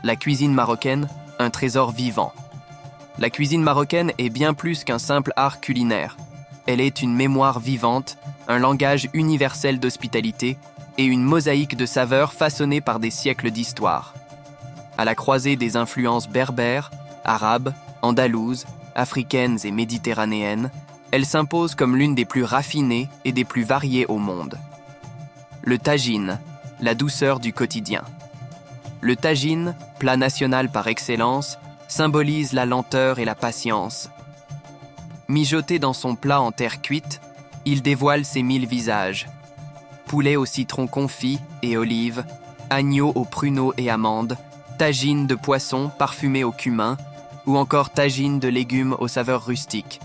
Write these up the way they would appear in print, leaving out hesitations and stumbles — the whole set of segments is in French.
La cuisine marocaine, un trésor vivant. La cuisine marocaine est bien plus qu'un simple art culinaire. Elle est une mémoire vivante, un langage universel d'hospitalité et une mosaïque de saveurs façonnée par des siècles d'histoire. À la croisée des influences berbères, arabes, andalouses, africaines et méditerranéennes, elle s'impose comme l'une des plus raffinées et des plus variées au monde. Le tagine, la douceur du quotidien. Le tagine, plat national par excellence, symbolise la lenteur et la patience. Mijoté dans son plat en terre cuite, il dévoile ses 1000 visages. Poulet au citron confit et olive, agneau aux pruneaux et amandes, tagine de poisson parfumé au cumin, ou encore tagine de légumes aux saveurs rustiques.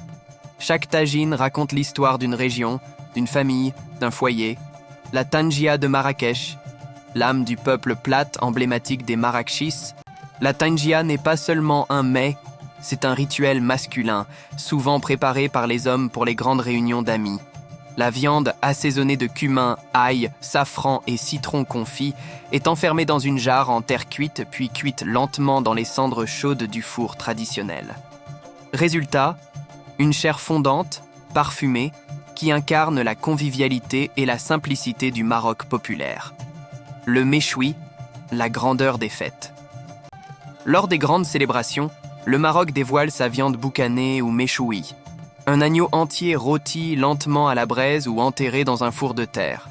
Chaque tagine raconte l'histoire d'une région, d'une famille, d'un foyer. La tangia de Marrakech, l'âme du peuple plate emblématique des Marrakechis. La tangia n'est pas seulement un mets, c'est un rituel masculin, souvent préparé par les hommes pour les grandes réunions d'amis. La viande assaisonnée de cumin, ail, safran et citron confit est enfermée dans une jarre en terre cuite puis cuite lentement dans les cendres chaudes du four traditionnel. Résultat, une chair fondante, parfumée, qui incarne la convivialité et la simplicité du Maroc populaire. Le méchoui, la grandeur des fêtes. Lors des grandes célébrations, le Maroc dévoile sa viande boucanée ou méchoui, un agneau entier rôti lentement à la braise ou enterré dans un four de terre.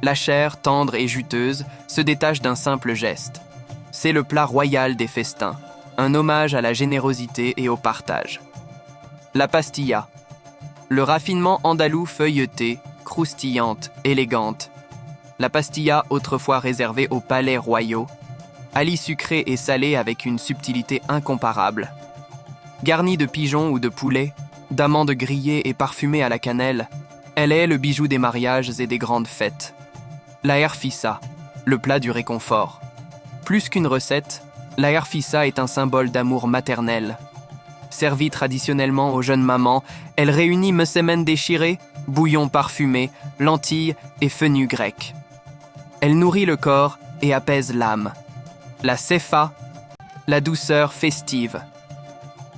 La chair, tendre et juteuse, se détache d'un simple geste. C'est le plat royal des festins, un hommage à la générosité et au partage. La pastilla, le raffinement andalou feuilleté, croustillante, élégante. La pastilla, autrefois réservée aux palais royaux, Ali sucré et salé avec une subtilité incomparable. Garnie de pigeons ou de poulet, d'amandes grillées et parfumées à la cannelle, elle est le bijou des mariages et des grandes fêtes. La herfissa, le plat du réconfort. Plus qu'une recette, la herfissa est un symbole d'amour maternel. Servie traditionnellement aux jeunes mamans, elle réunit msemen déchiré, bouillon parfumé, lentilles et fenouil grec. Elle nourrit le corps et apaise l'âme. La sefa, la douceur festive.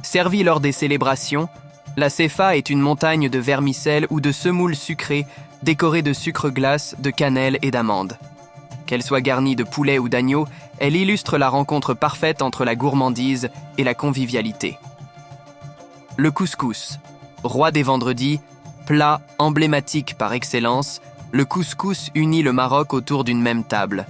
Servie lors des célébrations, la sefa est une montagne de vermicelles ou de semoules sucrées décorées de sucre glace, de cannelle et d'amandes. Qu'elle soit garnie de poulet ou d'agneau, elle illustre la rencontre parfaite entre la gourmandise et la convivialité. Le couscous, roi des vendredis, plat emblématique par excellence, le couscous unit le Maroc autour d'une même table.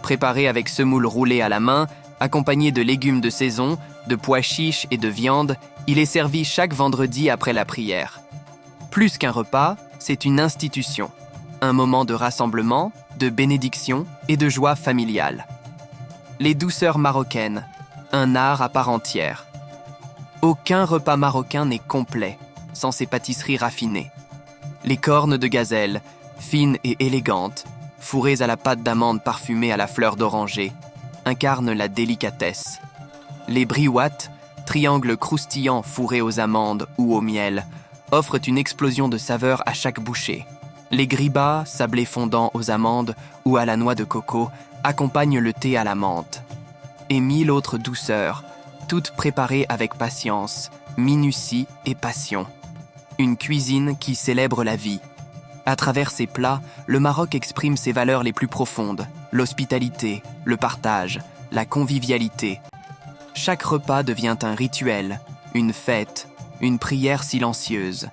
Préparé avec semoule roulée à la main, accompagné de légumes de saison, de pois chiches et de viande, il est servi chaque vendredi après la prière. Plus qu'un repas, c'est une institution, un moment de rassemblement, de bénédiction et de joie familiale. Les douceurs marocaines, un art à part entière. Aucun repas marocain n'est complet sans ses pâtisseries raffinées. Les cornes de gazelle, fines et élégantes, fourrées à la pâte d'amande parfumée à la fleur d'oranger, incarnent la délicatesse. Les briouates, triangles croustillants fourrés aux amandes ou au miel, offrent une explosion de saveurs à chaque bouchée. Les gribas, sablés fondants aux amandes ou à la noix de coco, accompagnent le thé à la menthe. Et 1000 autres douceurs, toutes préparées avec patience, minutie et passion. Une cuisine qui célèbre la vie. À travers ses plats, le Maroc exprime ses valeurs les plus profondes, l'hospitalité, le partage, la convivialité. Chaque repas devient un rituel, une fête, une prière silencieuse.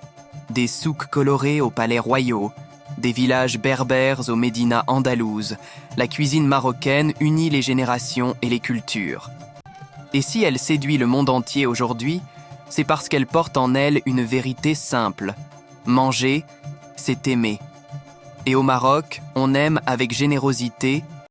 Des souks colorés aux palais royaux, des villages berbères aux médinas andalouses, la cuisine marocaine unit les générations et les cultures. Et si elle séduit le monde entier aujourd'hui, c'est parce qu'elle porte en elle une vérité simple. Manger, c'est aimer. Et au Maroc, on aime avec générosité